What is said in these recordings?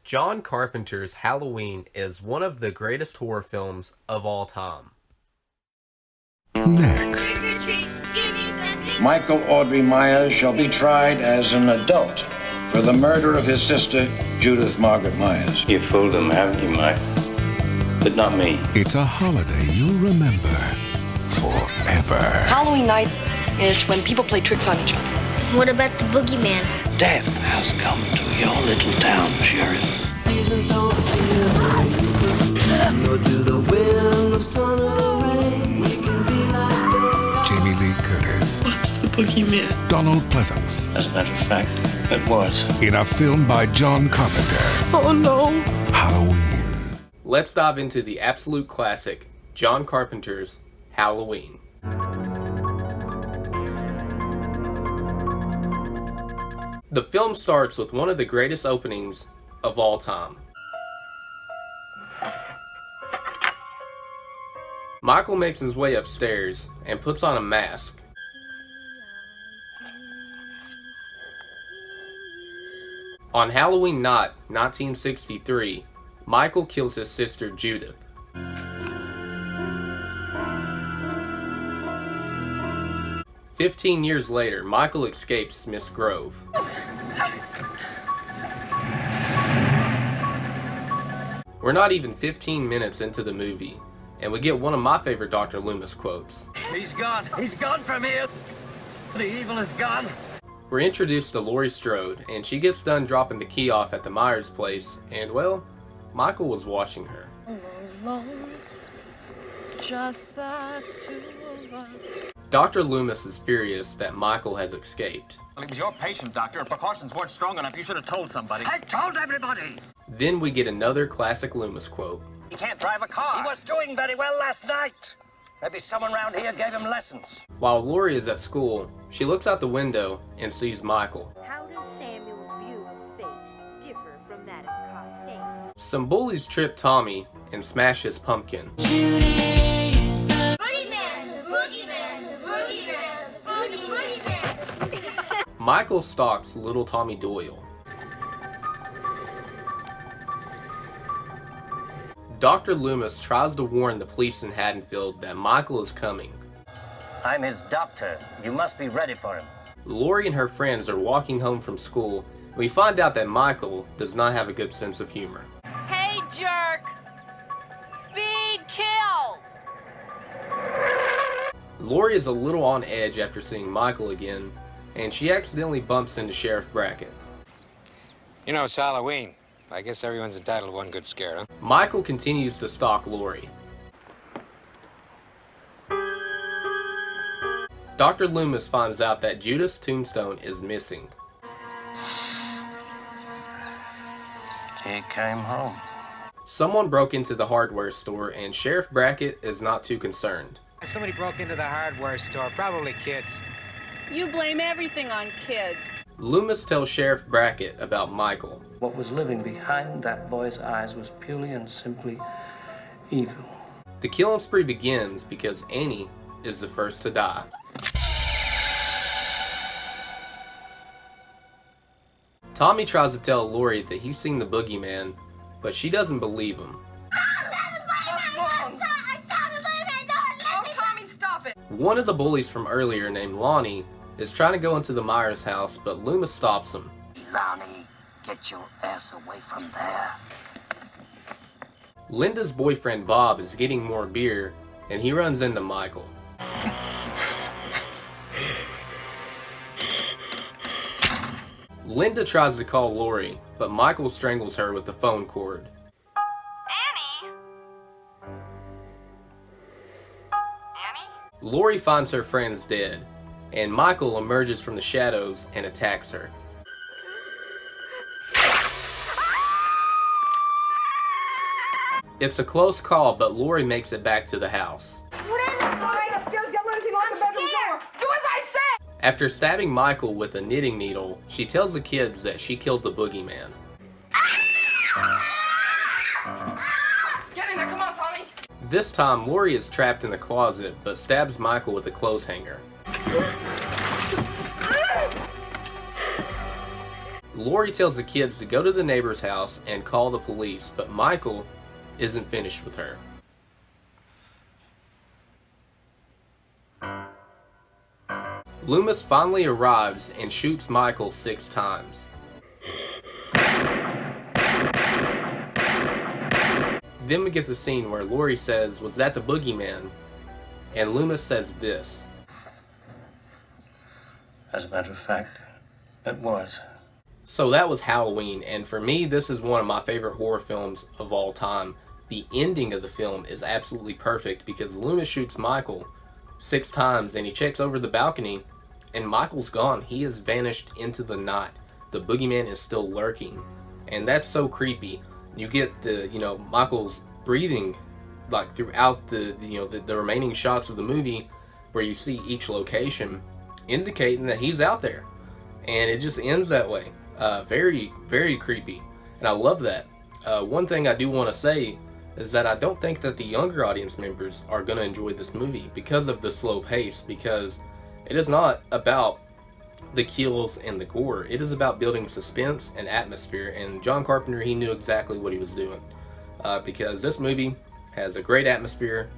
John Carpenter's Halloween is one of the greatest horror films of all time. Next. Michael Audrey Myers shall be tried as an adult for the murder of his sister, Judith Margaret Myers. You fooled him, haven't you, Mike? But not me. It's a holiday you'll remember forever. Halloween night is when people play tricks on each other. What about the boogeyman? Death has come to your little town, Sheriff. Seasons don't feel right, nor do the wind, the sun, or the rain. We can be like that. Jamie Lee Curtis. What's the boogeyman? Donald Pleasance. As a matter of fact, it was. In a film by John Carpenter. Oh no. Halloween. Let's dive into the absolute classic, John Carpenter's Halloween. The film starts with one of the greatest openings of all time. Michael makes his way upstairs and puts on a mask. On Halloween night, 1963, Michael kills his sister Judith. "15 years later, Michael escapes Miss Grove. We're not even 15 minutes into the movie, and we get one of my favorite Dr. Loomis quotes. He's gone from here. The evil is gone. We're introduced to Laurie Strode, and she gets done dropping the key off at the Myers place, and well, Michael was watching her. Alone, just the two of us. Dr. Loomis is furious that Michael has escaped. Well, he was your patient, Doctor, and precautions weren't strong enough. You should have told somebody. I told everybody. Then we get another classic Loomis quote. He can't drive a car. He was doing very well last night. Maybe someone around here gave him lessons. While Laurie is at school, she looks out the window and sees Michael. How does Samuel's view of fate differ from that of Costain? Some bullies trip Tommy and smash his pumpkin. Michael stalks little Tommy Doyle. Dr. Loomis tries to warn the police in Haddonfield that Michael is coming. I'm his doctor. You must be ready for him. Laurie and her friends are walking home from school. We find out that Michael does not have a good sense of humor. Hey, jerk! Speed kills! Laurie is a little on edge after seeing Michael again, and she accidentally bumps into Sheriff Brackett. You know, it's Halloween. I guess everyone's entitled to one good scare, huh? Michael continues to stalk Laurie. Dr. Loomis finds out that Judith's tombstone is missing. He came home. Someone broke into the hardware store, and Sheriff Brackett is not too concerned. Somebody broke into the hardware store, probably kids. You blame everything on kids. Loomis tells Sheriff Brackett about Michael. What was living behind that boy's eyes was purely and simply evil. The killing spree begins because Annie is the first to die. Tommy tries to tell Laurie that he's seen the boogeyman, but she doesn't believe him. One of the bullies from earlier, named Lonnie, is trying to go into the Myers house, but Loomis stops him. Lonnie, get your ass away from there. Linda's boyfriend Bob is getting more beer, and he runs into Michael. Linda tries to call Laurie, but Michael strangles her with the phone cord. Laurie finds her friends dead, and Michael emerges from the shadows and attacks her. It's a close call, but Laurie makes it back to the house. After stabbing Michael with a knitting needle, she tells the kids that she killed the boogeyman. Get in there, come on, Tommy. This time, Laurie is trapped in the closet, but stabs Michael with a clothes hanger. Laurie tells the kids to go to the neighbor's house and call the police, but Michael isn't finished with her. Loomis finally arrives and shoots Michael 6 times. Then we get the scene where Laurie says, "Was that the boogeyman?" And Loomis says this. As a matter of fact, it was. So that was Halloween, and for me, this is one of my favorite horror films of all time. The ending of the film is absolutely perfect because Loomis shoots Michael 6 times and he checks over the balcony and Michael's gone. He has vanished into the night. The boogeyman is still lurking, and that's so creepy. You get the, Michael's breathing like throughout the remaining shots of the movie where you see each location indicating that he's out there, and it just ends that way. Very, very creepy, and I love that. One thing I do want to say is that I don't think that the younger audience members are going to enjoy this movie because of the slow pace, because it is not about the kills and the gore. It is about building suspense and atmosphere, and John Carpenter, he knew exactly what he was doing, because this movie has a great atmosphere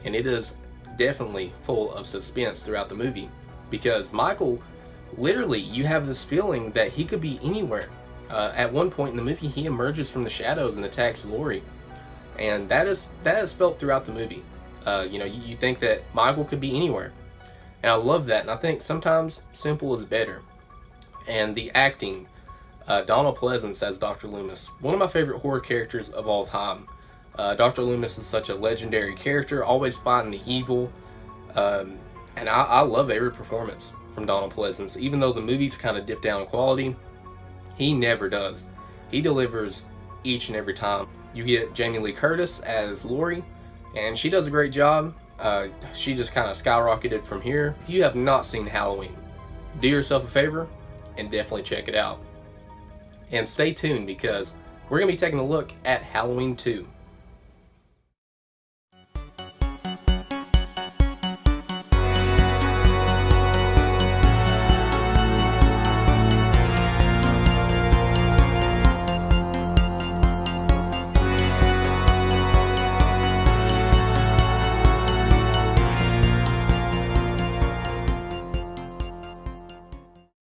and it is definitely full of suspense throughout the movie, because Michael, literally, you have this feeling that he could be anywhere. At one point in the movie, he emerges from the shadows and attacks Laurie, and that is felt throughout the movie. You think that Michael could be anywhere, and I love that. And I think sometimes simple is better. And the acting, Donald Pleasance as Dr. Loomis, one of my favorite horror characters of all time. Dr. Loomis is such a legendary character, always fighting the evil, and I love every performance from Donald Pleasance. Even though the movies kind of dip down in quality, he never does. He delivers each and every time. You get Jamie Lee Curtis as Laurie, and she does a great job. She just kind of skyrocketed from here. If you have not seen Halloween, do yourself a favor and definitely check it out. And stay tuned, because we're going to be taking a look at Halloween 2.